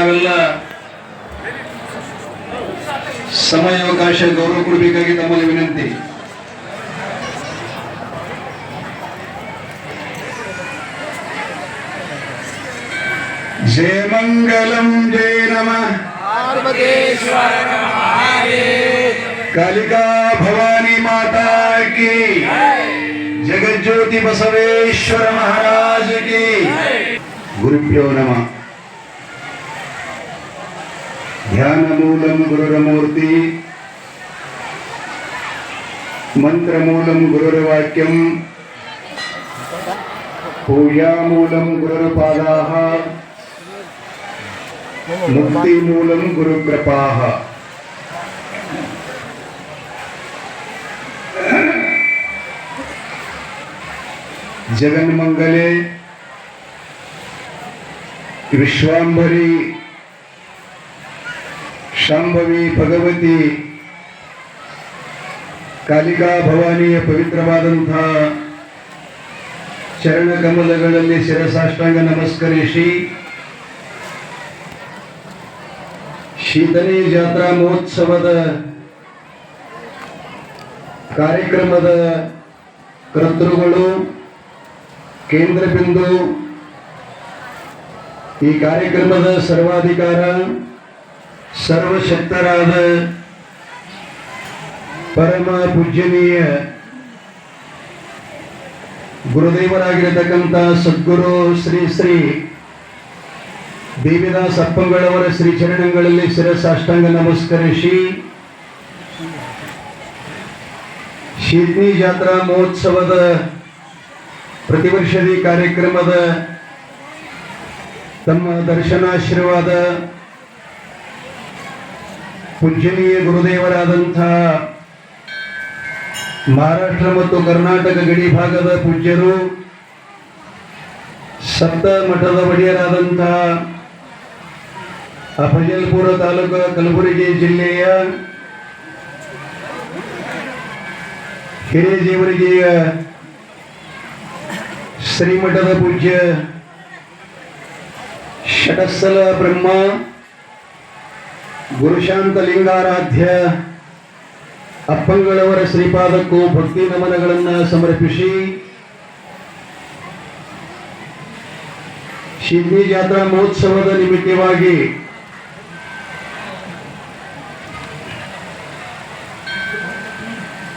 ತಾವೆಲ್ಲ ಸಮಯಾವಕಾಶ ಗೌರವ ಕೊಡಬೇಕಾಗಿ ತಮ್ಮಲ್ಲಿ ವಿನಂತಿ. ಜಯ ಮಂಗಲಂ ಜಯ ನಮಃ कालिका भवानी माता की, जगज्योति बसवेश्वर महाराज की. गुरुभ्यो नमः. ध्यान मूलम गुरुरमूर्ति, मंत्र मूलम गुरुर्वाक्यम, पूजा मूलम गुरुर्पादाः, मुक्ति मूलम गुरुकृपाः. जगन्मंगले विश्वांभरी शांभवी भगवती कालिका भवानिಯ ಪವಿತ್ರವಾದಂತಹ ಚರಣ ಕಮಲಗಳಲ್ಲಿ ಶಿರಸಾಷ್ಟಾಂಗ ನಮಸ್ಕರಿಸಿ ಶೀತನಿ ಜಾತ್ರಾ ಮಹೋತ್ಸವದ ಕಾರ್ಯಕ್ರಮದ ಕರ್ತೃಗಳು, ಕೇಂದ್ರ ಬಿಂದು, ಈ ಕಾರ್ಯಕ್ರಮದ ಸರ್ವಾಧಿಕಾರ ಸರ್ವಶಕ್ತರಾದ ಪರಮ ಪೂಜ್ಯನೀಯ ಗುರುದೇವರಾಗಿರತಕ್ಕಂಥ ಸದ್ಗುರು ಶ್ರೀ ಶ್ರೀ ದೇವಿದಾಸ್ ಅಪ್ಪಂಗಳವರ ಶ್ರೀ ಚರಣಗಳಲ್ಲಿ ಶಿರಸಾಷ್ಟಾಂಗ ನಮಸ್ಕರಿಸಿ ಶೀತನಿ ಜಾತ್ರಾ ಮಹೋತ್ಸವದ ಪ್ರತಿವರ್ಷದ ಕಾರ್ಯಕ್ರಮದ ತಮ್ಮ ದರ್ಶನಾಶೀರ್ವಾದ ಪೂಜ್ಯನೀಯ ಗುರುದೇವರಾದಂಥ ಮಹಾರಾಷ್ಟ್ರ ಮತ್ತು ಕರ್ನಾಟಕ ಗಡಿ ಭಾಗದ ಪೂಜ್ಯರು, ಸಪ್ತ ಮಠದ ಒಡೆಯರಾದಂಥ ಅಫಜಲ್ಪುರ ತಾಲೂಕು ಕಲಬುರಗಿ ಜಿಲ್ಲೆಯ ಹಿರೇಜೇವರಿಗೆಯ ಶ್ರೀಮಠದ ಪೂಜ್ಯ ಷಟಸ್ಥಲ ಬ್ರಹ್ಮ ಗುರುಶಾಂತ ಲಿಂಗಾರಾಧ್ಯ ಅಪ್ಪಂಗಳವರ ಶ್ರೀಪಾದಕ್ಕೂ ಭಕ್ತಿ ನಮನಗಳನ್ನು ಸಮರ್ಪಿಸಿ ಶೀತನಿ ಜಾತ್ರಾ ಮಹೋತ್ಸವದ ನಿಮಿತ್ತವಾಗಿ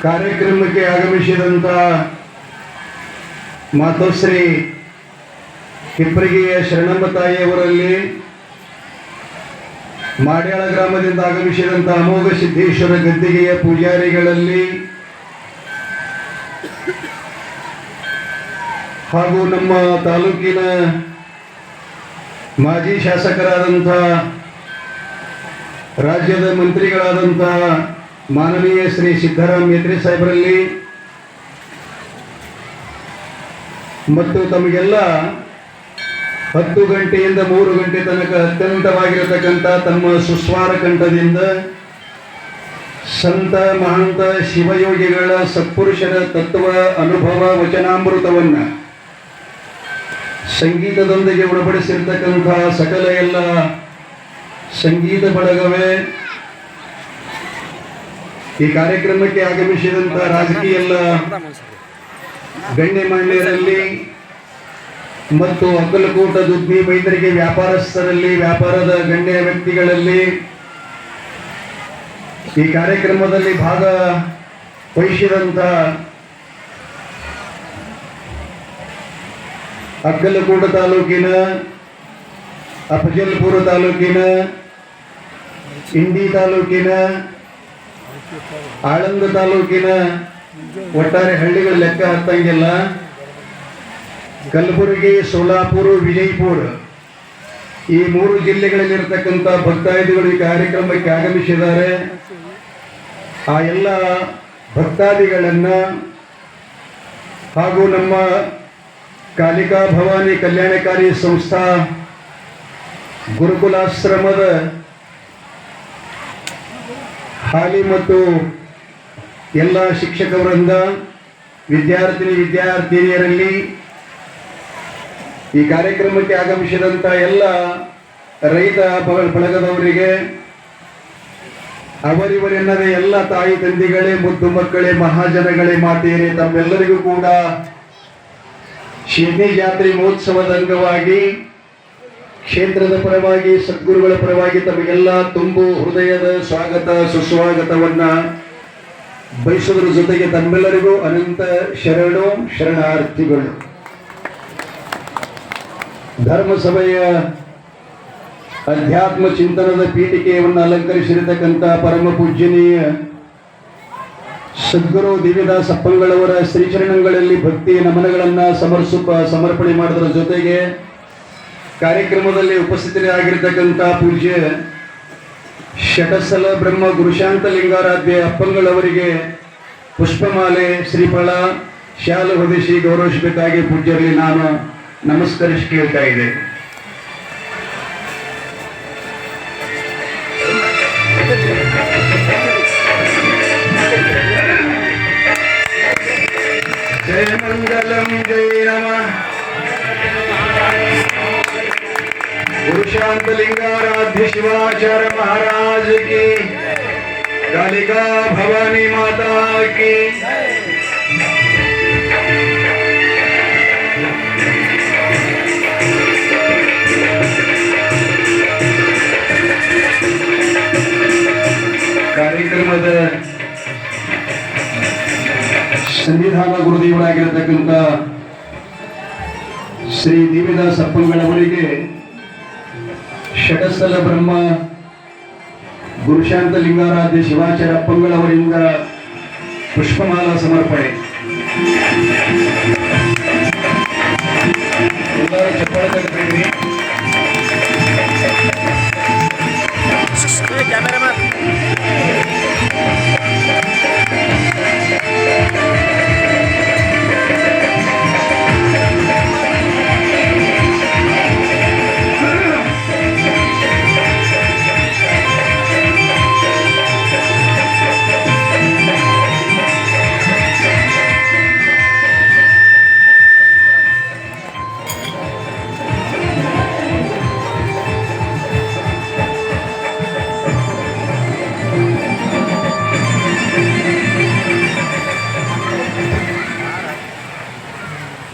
ಕಾರ್ಯಕ್ರಮಕ್ಕೆ ಆಗಮಿಸಿದಂತ ಮಾತೋಶ್ರೀ ಹಿಪ್ಪರಿಗೆಯ ಶರಣಮ್ಮ ತಾಯಿಯವರಲ್ಲಿ, ಮಾಡ್ಯಾಳ ಗ್ರಾಮದಿಂದ ಆಗಮಿಸಿದಂಥ ಅಮೋಘ ಸಿದ್ದೇಶ್ವರ ಗದ್ದಿಗೆಯ ಪೂಜಾರಿಗಳಲ್ಲಿ ಹಾಗೂ ನಮ್ಮ ತಾಲೂಕಿನ ಮಾಜಿ ಶಾಸಕರಾದಂಥ ರಾಜ್ಯದ ಮಂತ್ರಿಗಳಾದಂಥ ಮಾನನೀಯ ಶ್ರೀ ಸಿದ್ದರಾಮ ಮೇತ್ರಿ ಸಾಹೇಬರಲ್ಲಿ ಮತ್ತು ತಮಗೆಲ್ಲ 10 ಗಂಟೆಯಿಂದ 3 ಗಂಟೆ ತನಕ ಅತ್ಯಂತವಾಗಿರತಕ್ಕಂಥ ತಮ್ಮ ಸುಸ್ವಾರ ಕಂಠದಿಂದ ಸಂತ ಮಹಾಂತ ಶಿವಯೋಗಿಗಳ ಸತ್ಪುರುಷರ ತತ್ವ ಅನುಭವ ವಚನಾಮೃತವನ್ನ ಸಂಗೀತದೊಂದಿಗೆ ಉಣಬಡಿಸಿರ್ತಕ್ಕಂಥ ಸಕಲ ಎಲ್ಲ ಸಂಗೀತ ಬಳಗವೇ, ಈ ಕಾರ್ಯಕ್ರಮಕ್ಕೆ ಆಗಮಿಸಿದಂಥ ರಾಜಕೀಯ ಎಲ್ಲ ಗಣ್ಯಮಾನ್ಯರಲ್ಲಿ ಮತ್ತು ಅಕ್ಕಲಕೋಟ ದುದ್ನಿ ವೈದ್ಯರಿಗೆ ವ್ಯಾಪಾರಸ್ಥರಲ್ಲಿ, ವ್ಯಾಪಾರದ ಗಣ್ಯ ವ್ಯಕ್ತಿಗಳಲ್ಲಿ, ಈ ಕಾರ್ಯಕ್ರಮದಲ್ಲಿ ಭಾಗವಹಿಸಿದಂಥ ಅಕ್ಕಲಕೋಟ ತಾಲೂಕಿನ, ಅಫಜಲ್ಪುರ ತಾಲೂಕಿನ, ಇಂಡಿ ತಾಲೂಕಿನ, ಆಳಂದ ತಾಲೂಕಿನ ಒಟ್ಟಾರೆ ಹಳ್ಳಿಗಳ ಲೆಕ್ಕ ಹತ್ತಂಗಿಲ್ಲ, ಕಲಬುರಗಿ, ಸೋಲಾಪುರ, ವಿಜಯಪುರ ಈ 3 ಜಿಲ್ಲೆಗಳಲ್ಲಿರತಕ್ಕಂಥ ಭಕ್ತಾದಿಗಳು ಈ ಕಾರ್ಯಕ್ರಮಕ್ಕೆ ಆಗಮಿಸಿದ್ದಾರೆ. ಆ ಎಲ್ಲ ಭಕ್ತಾದಿಗಳನ್ನ ಹಾಗೂ ನಮ್ಮ ಕಾಲಿಕಾ ಭವಾನಿ ಕಲ್ಯಾಣಕಾರಿ ಸಂಸ್ಥಾ ಗುರುಕುಲಾಶ್ರಮದ ಹಾಲಿ ಮತ್ತು ಎಲ್ಲ ಶಿಕ್ಷಕ ವೃಂದ, ವಿದ್ಯಾರ್ಥಿನಿಯರಲ್ಲಿ, ಈ ಕಾರ್ಯಕ್ರಮಕ್ಕೆ ಆಗಮಿಸಿದಂಥ ಎಲ್ಲ ರೈತ ಬಳಗದವರಿಗೆ, ಅವರಿವರೆನ್ನದೇ ಎಲ್ಲ ತಾಯಿ ತಂದೆಗಳೇ, ಮುದ್ದು ಮಕ್ಕಳೇ, ಮಹಾಜನಗಳೇ, ಮಾತೆಯರೇ, ತಮ್ಮೆಲ್ಲರಿಗೂ ಕೂಡ ಶಿವನಿ ಜಾತ್ರೆ ಮಹೋತ್ಸವದ ಅಂಗವಾಗಿ ಕ್ಷೇತ್ರದ ಪರವಾಗಿ, ಸದ್ಗುರುಗಳ ಪರವಾಗಿ ತಮಗೆಲ್ಲ ತುಂಬು ಹೃದಯದ ಸ್ವಾಗತ ಸುಸ್ವಾಗತವನ್ನ ಬಯಸುವುದರ ಜೊತೆಗೆ ತಮ್ಮೆಲ್ಲರಿಗೂ ಅನಂತ ಶರಣಾರ್ಥಿಗಳು. ಧರ್ಮಸಭೆಯ ಅಧ್ಯಾತ್ಮ ಚಿಂತನದ ಪೀಠಿಕೆಯನ್ನು ಅಲಂಕರಿಸಿರತಕ್ಕಂಥ ಪರಮ ಪೂಜ್ಯನೀಯ ಸದ್ಗುರು ದಿವ್ಯದಾಸ ಅಪ್ಪಂಗಳವರ ಶ್ರೀಚರಣಗಳಲ್ಲಿ ಭಕ್ತಿ ನಮನಗಳನ್ನು ಸಮರ್ಪಣೆ ಮಾಡೋದ್ರ ಜೊತೆಗೆ ಕಾರ್ಯಕ್ರಮದಲ್ಲಿ ಉಪಸ್ಥಿತರಾಗಿರ್ತಕ್ಕಂಥ ಪೂಜ್ಯ ಶಟಸ್ಥಲ ಬ್ರಹ್ಮ ಗುರುಶಾಂತ ಲಿಂಗಾರಾಧ್ಯ ಅಪ್ಪಂಗಳವರಿಗೆ ಪುಷ್ಪಮಾಲೆ, ಶ್ರೀಫಲ, ಶಾಲು ಹೊದಿಸಿ ಗೌರವಿಸಬೇಕಾಗಿ ಪೂಜ್ಯರಲ್ಲಿ ನಾನು ನಮಸ್ಕರಿಸಿ ಕೇಳ್ತಾ ಇದೆ. जय मंगलम जय नमः गुरुशांत लिंगाराध्य शिवाचार्य महाराज की, कालिका भवानी माता की. ಕಾರ್ಯಕ್ರಮದ ಸಂವಿಧಾನ ಗುರುದೇವರಾಗಿರತಕ್ಕಂಥ ಶ್ರೀ ದಿವ್ಯದಾಸ ಅಪ್ಪಂಗಳವರಿಗೆ ಶಟಸ್ಥಲ ಬ್ರಹ್ಮ ಗುರುಶಾಂತ ಲಿಂಗಾರಾಧ್ಯ ಶಿವಾಚಾರ್ಯ ಅಪ್ಪಂಗಳವರಿಂದ ಪುಷ್ಪಮಾಲಾ ಸಮರ್ಪಣೆ. ಎಲ್ಲರೂ ಚಪ್ಪಾಳೆ ತಗೊಳ್ಳಿ.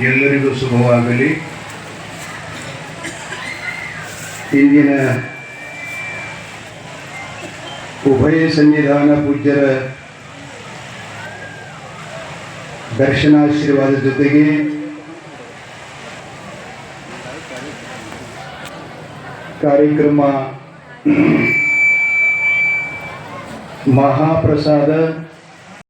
ಎಲ್ಲರಿಗೂ ಶುಭವಾಗಲಿ. ಇಂದಿನ ಉಭಯ ಸನ್ನಿಧಾನ ಪೂಜ್ಯರ ದರ್ಶನಾಶೀರ್ವಾದ ಜೊತೆಗೆ ಕಾರ್ಯಕ್ರಮ ಮಹಾಪ್ರಸಾದ